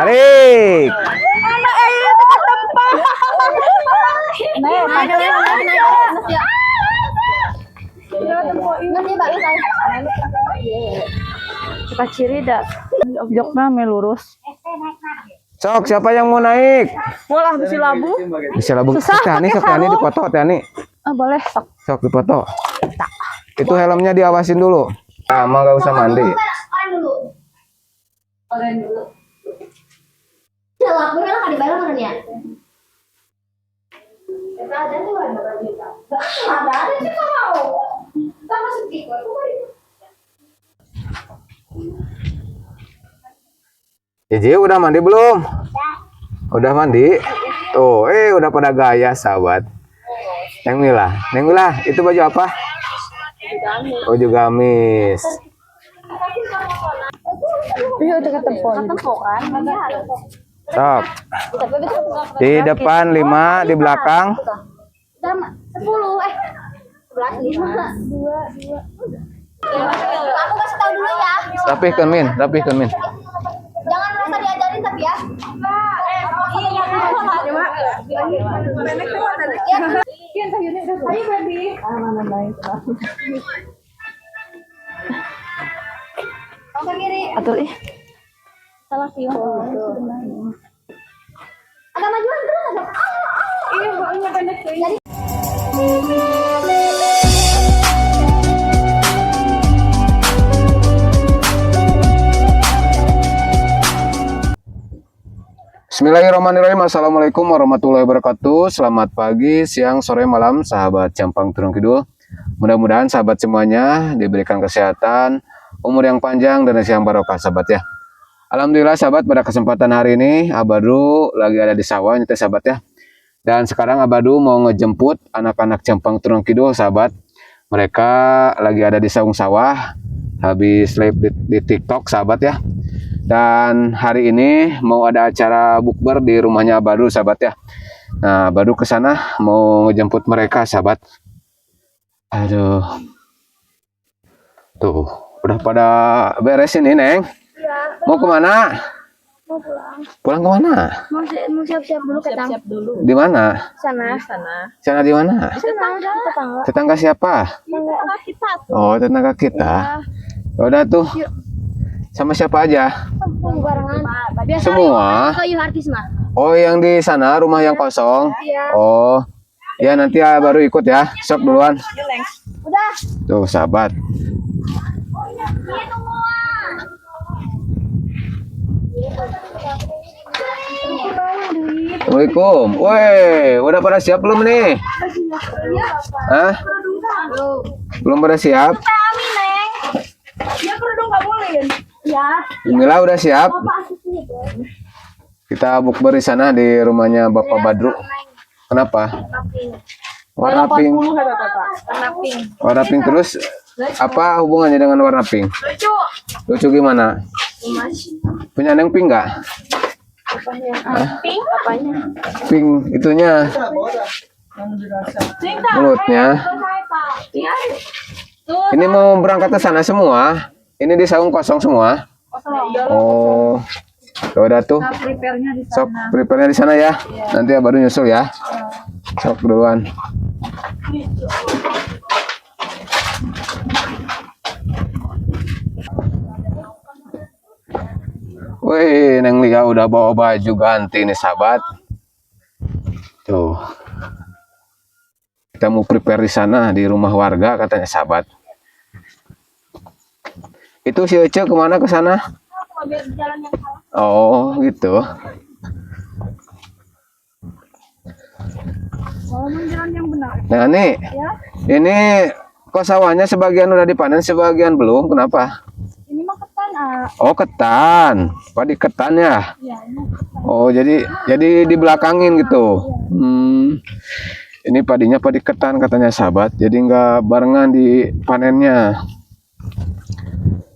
Tarik. Anak air itu ketempah. Suka ciri dah. Jokna melurus. Sok, siapa yang mau naik? Mulah besi labu. Bisa labu. Susah, Tiani, sok pakai Tiani sarung. dipoto, Tiani. Boleh sok. Sok dipoto. Itu helmnya diawasin dulu. Nah, emang nggak usah mandi. Orang dulu. Ya laporan lah kan dibayar kan ya. Kita ada tuh ada kita. Ada sih mau. Sama sedikit kok. Iji udah mandi belum? Udah mandi? Tuh, udah pada gaya sahabat. Neng Mila, itu baju apa? Baju gamis. Iya udah ketempah. Ketempokan. Sok. Di depan 5, di belakang. 10 11 5 2 Aku kasih tahu dulu ya. Rapihkan Min. Jangan merasa diajarin tapi ya. Ke kiri. Atur ih. Salah sih. Agak majuan terus agak. Iya, baunya pendek tuh. Jadi Bismillahirrahmanirrahim. Assalamualaikum warahmatullahi wabarakatuh. Selamat pagi, siang, sore, malam, sahabat Campang Turun Kidul. Mudah-mudahan sahabat semuanya diberikan kesehatan, umur yang panjang, dan rezeki yang barokah, sahabat ya. Alhamdulillah sahabat, pada kesempatan hari ini Abadu lagi ada di sawah nih sahabat ya. Dan sekarang Abadu mau ngejemput anak-anak Campang Turun Kidul, sahabat. Mereka lagi ada di saung sawah, habis live di TikTok, sahabat ya. Dan hari ini mau ada acara bukber di rumahnya Abadu, sahabat ya. Nah, Abadu ke sana mau ngejemput mereka, sahabat. Aduh. Tuh, udah pada beres ini, Neng. ya, Mau kemana? mau pulang. Pulang kemana? Mau siap-siap dulu ke tang. Di mana? Sana. Sana di mana? Tetangga. Tetangga siapa? Tetangga kita. Oh, tetangga kita. Udah tuh. Sama siapa aja? Barengan. Biasa Semua. kayu artis mah. Oh, yang di sana rumah yang kosong. Iya. Oh. Ya nanti ya baru ikut ya. Sok duluan. Udah. Tuh, sahabat. Assalamualaikum. Woi, udah pada siap belum nih? Hah? Belum pada siap? Kami, Neng. Ya kerudung enggak boleh. Ya. Mila udah siap? Kita bukber di sana di rumahnya Bapak Badru. Kenapa? Warna pink. Warna pink terus apa hubungannya dengan warna pink? Lucu. Lucu gimana? Punya Neng pink nggak? Pink apanya? Pink itunya mulutnya. Ini mau berangkat ke sana semua. Ini di saung kosong semua. Oh, ya udah tuh. Sok prepare-nya di sana ya. Nanti ya baru nyusul ya. Sok duluan. Wih, Neng Lia udah bawa baju ganti nih sahabat. Tuh. Kita mau prepare di sana di rumah warga katanya sahabat. Itu si Ece kemana ke sana? Oh, gitu. Nah, nih. Ini kok sawahnya sebagian udah dipanen, sebagian belum. Kenapa? Ini mah ketan, Oh, ketan. Padi ketan ya? Ya, ini Oh, jadi dibelakangin gitu. Ini padinya padi ketan katanya sahabat. Jadi nggak barengan di panennya.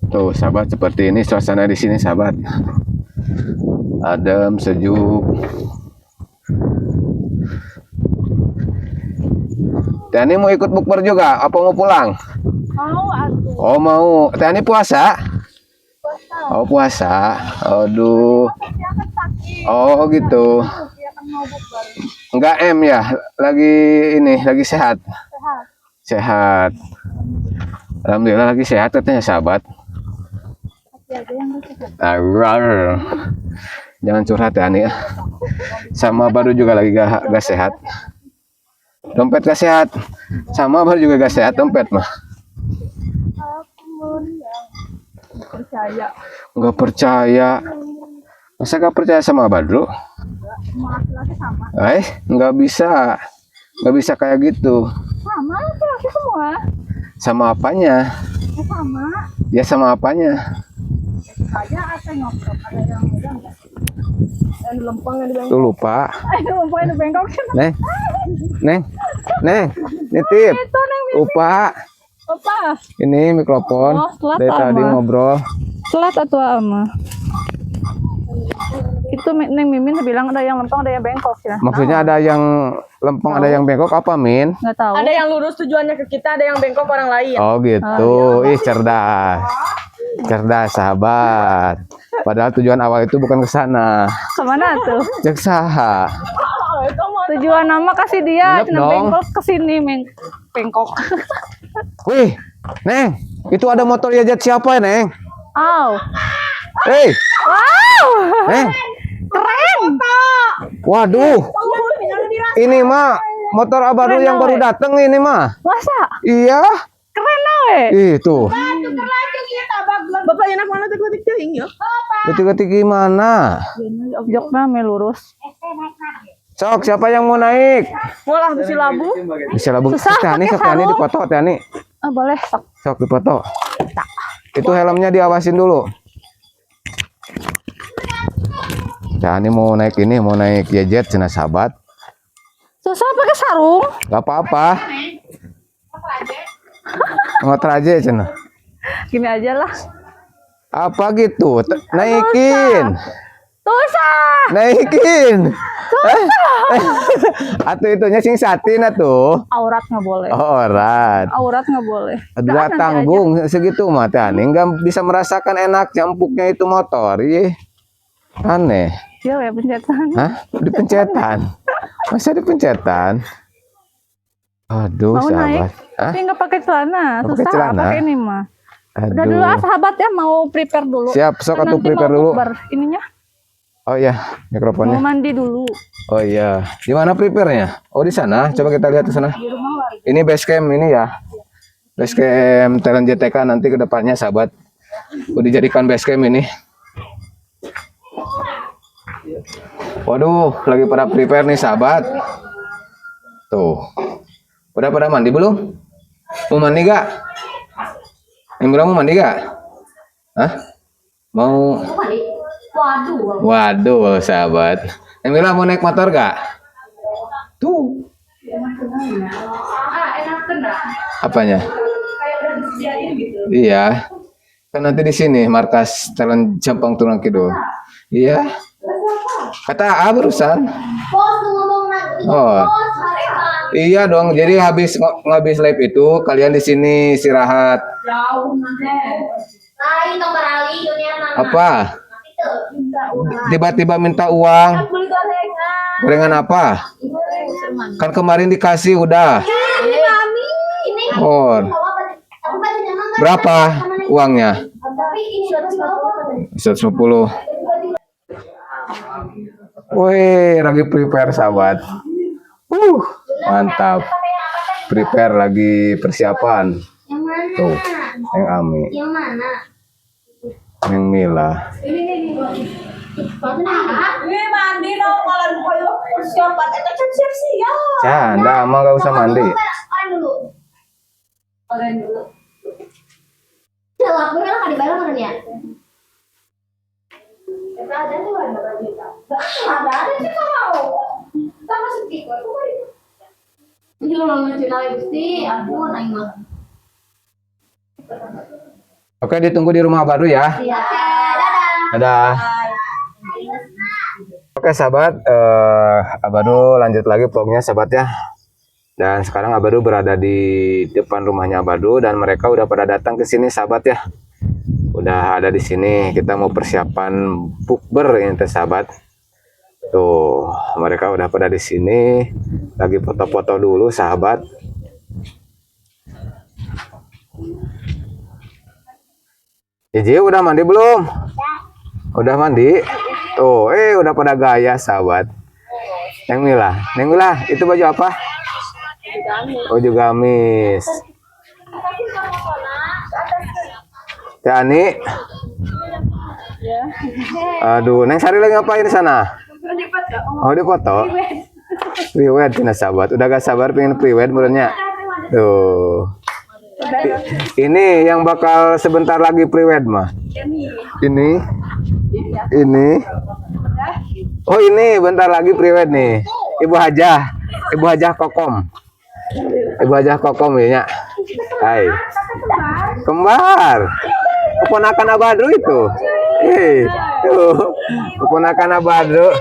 Tuh, sahabat, seperti ini suasana di sini, sahabat. Adem, sejuk. Tiani mau ikut bukber juga? Apa mau pulang? mau atuh. Oh, mau. Tiani puasa? Puasa. Oh, puasa. Aduh. Ya ketan. Oh gitu. Enggak M ya, lagi sehat. Sehat. Alhamdulillah lagi sehat katanya sahabat. Agar. Jangan curhat ya nih ya. Sama baru juga lagi gak sehat. Dompet gak sehat. Sama baru juga gak sehat dompet mah. Percaya. Nggak percaya. Masa gak percaya sama Badru? Semua laki-laki sama. Nggak bisa. Nggak bisa kayak gitu. Sama laki-laki semua. Sama apanya? Ya sama. Ya sama apanya? Aja ada ngobrol, ada yang enggak. Yang lempeng yang di bengkok. Lu lupa. Ayo lempeng yang di bengkok. Neng, nitip. Itu Neng Lupa. apa? Ini mikrofon. Oh, telat Dari tadi ama. ngobrol. Telat atau ama? Itu Neng Mimin bilang ada yang lempeng, ada yang bengkok ya. Maksudnya ada yang lempeng, ada yang bengkok apa, Min? Nggak tahu. Ada yang lurus tujuannya ke kita, ada yang bengkok orang lain. Oh gitu. Ih, cerdas. Cerdas, sahabat. Padahal tujuan awal itu bukan ke sana. Kemana tuh? Cek saha. Tujuan nama kasih dia, Ingat cina dong. bengkok ke sini, bengkok. Wih, Neng, itu ada motor Yajet siapa ya, Neng? Aw. Hei, Wow. Neng. Keren. Waduh. Ini mah motor Abadu yang baru datang ini mah. Masa? Iya. Keren nawe. Itu. Bapak enak mana tekotik teuing ya? Ketik-ketik gimana? Jokna melurus. Sok, siapa yang mau naik? Ngolah besi labu. Bisa labu. Susah, Tani, pakai sok Tani sarung. dipoto, Tani. Ah, boleh, sok. Sok dipoto. Itu helmnya diawasin dulu. Tani mau naik ini, mau naik Yajet cina sahabat. Susah pakai sarung. Gak apa-apa. Ngotor aja cina. Gini aja lah. Apa gitu? Naikin. Susah. Naikin. Atau itunya sing satin atuh. Aurat nggak boleh. Oh, orat. Aurat nggak boleh. Aduh, Udah, nanti tanggung segitu mah Tani nggak bisa merasakan enak campuknya itu motor. Ih. Aneh. aja. Iya ya pencetan. Hah? Dipencetan. Masa dipencetan? Aduh, Mau sahabat. naik? Hah? Tapi nggak pakai celana. Nggak pakai Susah celana? pakai ini mah. Udah dulu Aduh. sahabat ya mau prepare dulu. Siap, sok Kan atuh nanti prepare mau dulu. bukber. Ininya Oh iya, mau mikrofonnya. mandi dulu. Oh iya. Di mana prepare-nya? Oh, di sana. Coba kita lihat ke sana. Ini base camp ini ya. Base camp Talent JTK nanti ke depannya sahabat. Udah dijadikan base camp ini. Waduh, lagi pada prepare nih sahabat. Tuh. Udah pada mandi belum? Mau mandi gak? Yang bilang mau mandi gak? Hah? Mau? Waduh. Waduh, sahabat. Yang bilang mau naik motor gak? Tuh. Enak kena. Apanya? Kayak udah disediain gitu. Iya. Kan nanti di sini markas Talent Jampang Tulang Kidul. Iya. Kata A barusan. Bos ngomong lagi. Oh. Bos, mereka. Iya dong. Jadi habis ngabis live itu kalian di sini istirahat. Jauh nanti. Lain nomor Ali dunia mana? Apa? Itu. Tiba-tiba minta uang. Beli gorengan. Gorengan apa? Kan kemarin dikasih udah. Ini mami. Ini. Oh. Aku bajunya mama. Berapa uangnya? Tapi ini 150. 110. Woi, lagi prepare sahabat. Mantap. Prepare lagi persiapan. Yang mana? Tuh, yang Ami, Yang mana? yang Mila. Ini mandi dong kalau koyo persiapan eta can siap-siap. Canda, ama gak usah mandi. Oren dulu. Oren dulu. Celak bener kan dibayar mana ya? Kita ada tuh ada kita. Ada kita mau. Sama sedikit kok. Ini lo lucu naik Gusti, aku naik mah. Oke, ditunggu di rumah baru ya. Iya. Dadah. Dadah. Oke sahabat, Abadu lanjut lagi vlognya sahabat ya. Dan sekarang Abadu berada di depan rumahnya Abadu dan mereka udah pada datang ke sini sahabat ya. Udah ada di sini. Kita mau persiapan bukber ini teh sahabat. Tuh, mereka udah pada di sini. Lagi foto-foto dulu, sahabat. Iji udah mandi belum? Udah mandi? Tuh, udah pada gaya, sahabat. Neng Mila, itu baju apa? Baju gamis. Teh Ani. Aduh, Neng Sari lagi ngapain di sana? Oh, di foto. Priwed tina sahabat. Udah gak sabar pengen priwed mulanya. Tuh. Ini yang bakal sebentar lagi priwed mah. Ini. Oh, ini bentar lagi priwed nih. Ibu Hajah Kokom. Ibu Hajah Kokom ya. Hai. Kembar. Keponakan Abadru itu. Tuh. Keponakan Abadru.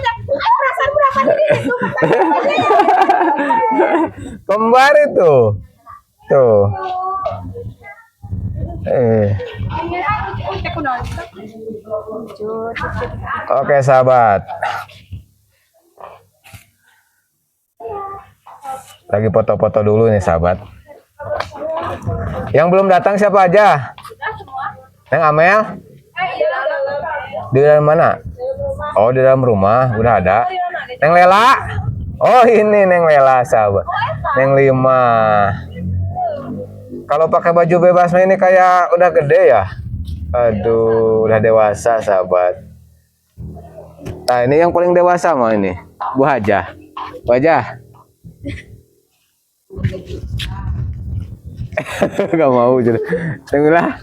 Kembar itu. Tuh. Oke, sahabat. Lagi foto-foto dulu nih, sahabat. Yang belum datang siapa aja? Neng Amel? Di dalam mana? Oh, di dalam rumah. Udah ada. Neng Lela? Oh, ini Neng Lela, sahabat. Neng Lima. Kalau pakai baju bebas ini kayak udah gede ya. Aduh, udah dewasa, sahabat. Nah, ini yang paling dewasa mah ini. Bu Hajah. Bu Hajah. Gak mau jadi. Tenggelah.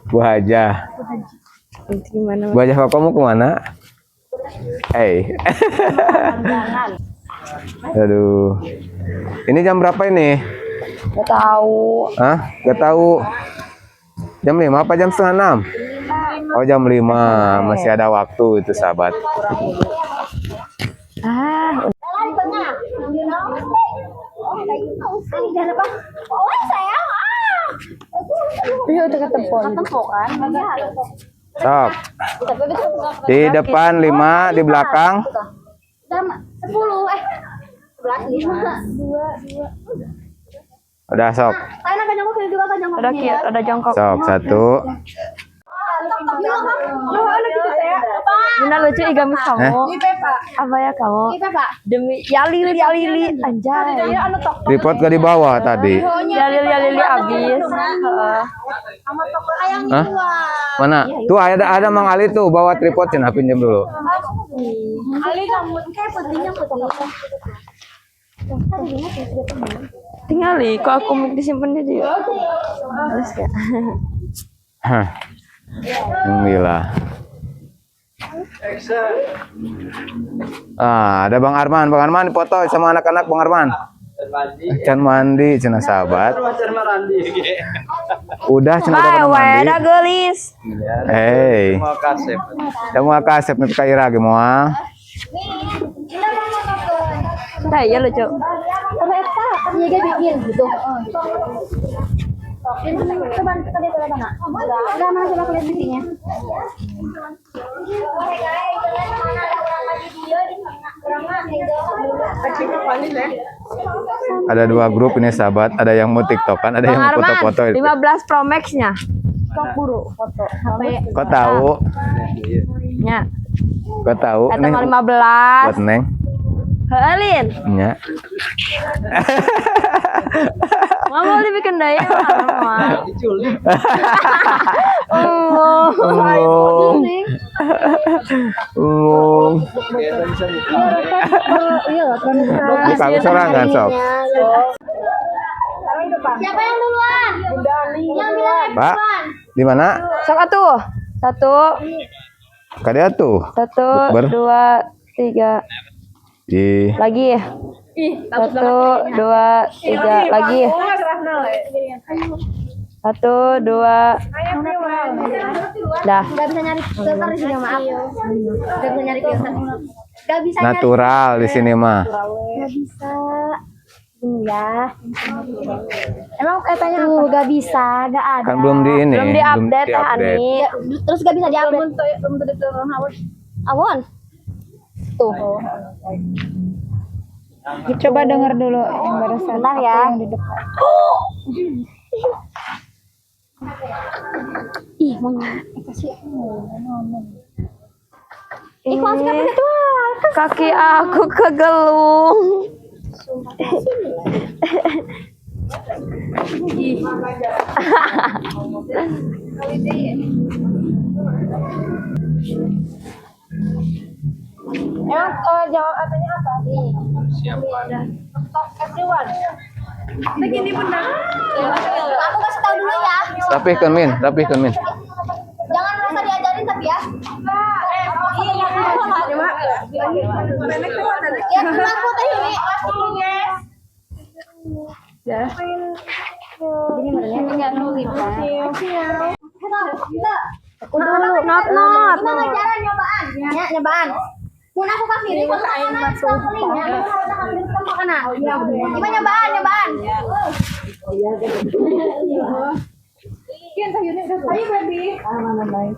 Bu Hajah. Gimana? Bu Hajah, kamu kemana? Aduh. Ini jam berapa ini? Gak tahu. Hah? Gak tahu. Jam 5 apa jam setengah 6? Oh, jam 5. Masih ada waktu itu, sahabat. Sok. Di depan 5, di belakang 10 udah sok. Ada jongkok. Sok 1. Bunda lucu gamis kamu. Apa ya kamu? Demi Yalili anjay. Tripod gak di bawah tadi. Yalili abis. Hah? Mana? Tuh ada Mang Ali tuh bawa tripod, cina pinjam dulu. Ali kamu kayak pentingnya foto. Tinggali, kok aku disimpan di dia. Terus ya. Hah. Alhamdulillah. Ada Bang Arman. Bang Arman foto sama anak-anak Bang Arman. Can mandi, cina sahabat. Udah cina udah pada mandi. Ada gelis. Kamu kasep nanti kaira gimana? Nah, iya lucu. Ternyata dia bikin gitu. Coba kita lihat mana. Enggak mana coba lihat buktinya. Ada 2 grup ini, sahabat. Ada yang mau TikTokan, ada yang mau foto-foto. 15 Pro Max-nya. Stok buru foto HP. Kau tahu? Nya. Kau tahu? Tanggal 15. Buat Neng. Heulin. Nya. Mau dibikin daya mah. Bukan sorangan, sok. Siapa yang duluan? Yang bilang Pak, di mana? Sok atuh. 1 Kada tuh. 1 Bukber. 2 3. Di Lagi. 1 2 3 lagi. 1 2. Dah. Gak bisa nyari filter di sini, maaf. Gak bisa nyari filter. Gak bisa natural di sini mah. Gak bisa. Ya. Emang katanya apa? Gak bisa, gak ada. Kan belum di ini. Belum diupdate Ani. Terus gak bisa diupdate. Awon. Tuh. Coba denger dulu yang barusan. Bentar ya. Yang di depan. Ih, mau kasih. Ih, kok siapa itu? Kaki aku kegelung. Emang jawab katanya apa? Siapa? Kasiwan. Begini benar. Aku kasih tahu dulu ya. Rapihkan Min. Jangan merasa diajarin tapi ya. Ya, tenang kok teh ini. Ya. Ini merenya enggak nulis. Aku dulu, not. Gimana cara nyobaan? Ya, nyobaan. Mun aku ke kiri, ke kanan, ke kiri. Ya, ke kiri ke kanan. Gimana nyobaan? Kian sayurnya udah. Ayo baby. Mana lain.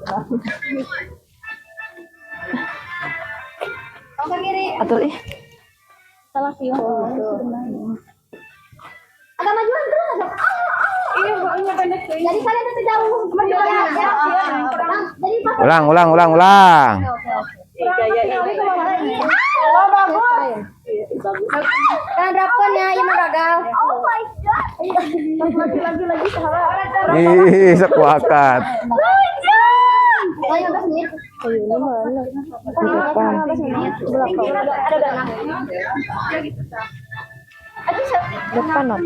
Ke kiri. Atur ih. Salah sih. Agak majuan terus agak. Ini baunya banyak tuh. Jadi kalian tuh jauh. Jadi pas Ulang. Oh, bagus. kan draftnya yang gagal. Oh my god. Lagi salah. Ih, sekuakat. 15 menit. Ada. Depan not.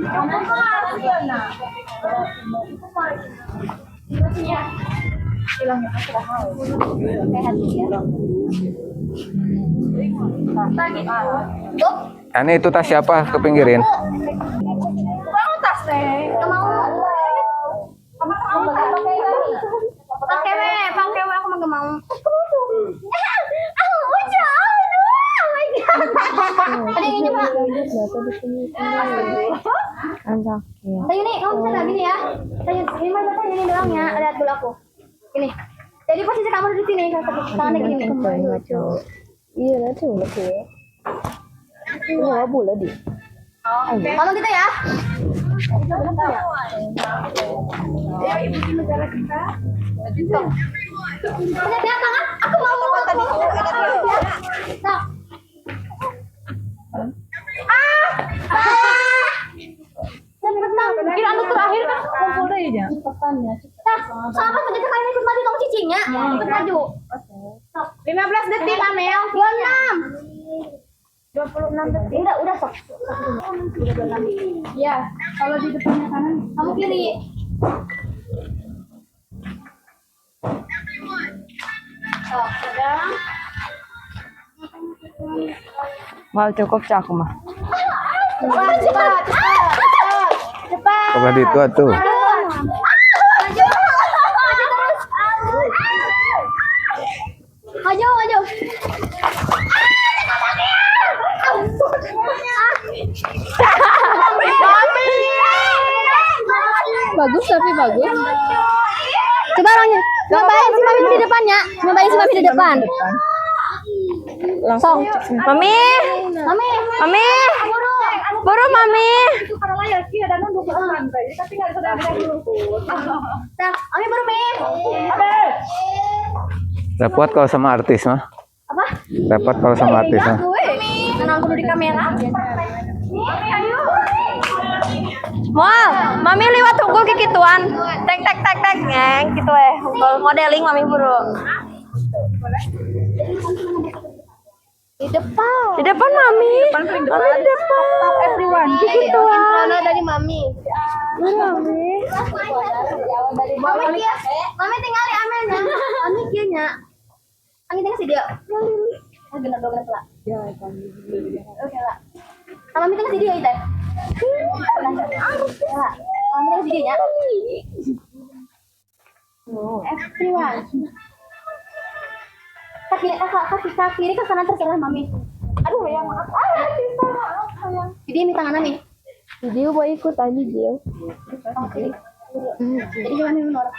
Tuh, Ini itu tas siapa? Kepinggirin. Kamu tas teh. nggak mau. Pakai aku mah nggak mau. Aku lucu. Oh my god. Ada yang ini Pak. Anjak. Iya. Tanya ini, kamu bisa nggak gini ya? Tanya ini mah tanya ini doang ya. Lihat dulu aku. Ini. Jadi posisi kamu di sini, tangannya gini. Iya, nanti udah sih. Iya, boleh di. Kamu gitu ya? Punya pihak tangan? Aku mau. Nah. Ini anu terakhir kan kumpul deh ya. Nah, sama saja kalian ikut maju dong cicinya. Ikut maju. 15 detik Amel. 26 detik. Udah sok. Ya, kalau di depannya kanan. Kamu kiri. Sok, udah. Mal cukup cak aku mah. Wah, cepat. Coba itu tuh. Maju. Bagus tapi bagus. Coba orangnya. Nyobain si Mami di depannya. Di depan. Langsung. Mami. Buru Mami. Itu karena ya sih ada nunduk ke lantai. Tapi enggak sadar dulu. Nah, Mami baru main. Repot kalau sama artis mah. Apa? Repot kalau sama artis mah. Tenang dulu di kamera. Ayo. Mal, Mami liwat unggul ke kituan. Tek ngeng gitu Unggul modeling Mami buru. Di depan. Di depan Mami. Mami di depan. Everyone. Kituan dari Mami. Mami. Mami tinggal di Amelnya. Mami kieunya. Mami tinggal si dia. Bener lah. Oke lah. Mami tinggal si dia itu. Mami tinggal si dia. Everyone. Kaki kiri ke kanan terserah Mami. Aduh ya maaf. Sayang. Jadi ini tangan Mami. Dia mau ikut aja dia. Oke. Jadi gimana menurut?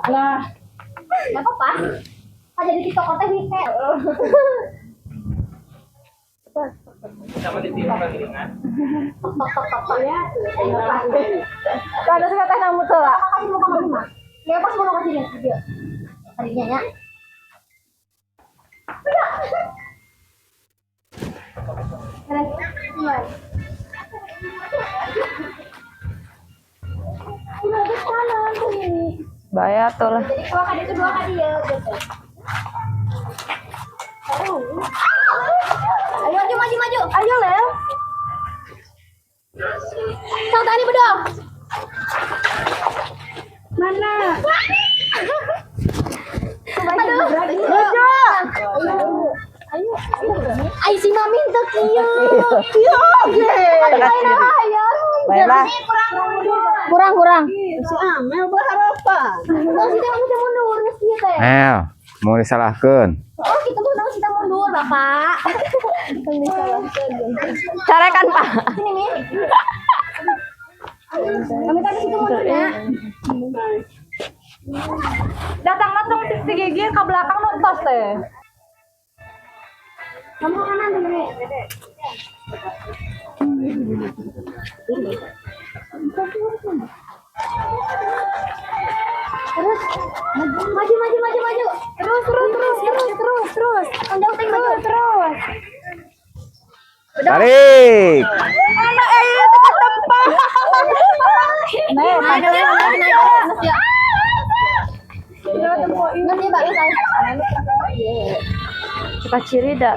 Lah, Gak apa-apa. Ada di TikTok teh kayak. kada suka teh kamu tuh lah. Kasih muka mama. Ya pas mau kasih dia video. Tadinya nya. Terus, mulai. Udah ada kanan tuh ini. Bayar tuh lah. Jadi dua kali itu dua kali ya gitu. Ayo maju maju maju. Ayo Lel. Sang tani bedong. Mana? Aduh. Ayo. Ayo si mami tuh kieu. Iya, oke. Baiklah. Kurang. Si Amel berharapan. Terus kita mundur geus kieu teh. Mau disalahkan. Oh, kita mundur, Bapak. Carekan Pak. Sini, Mi. Kami tadi situ mundurnya. Datang langsung digigir ke belakang nontos teh. Kamu kanan dulu, Mi. Terus maju. Terus. Anda utang maju terus. Tarik. Anak ayo tekan tempat. Naik. Nanti Mbak, Suka ciri dak.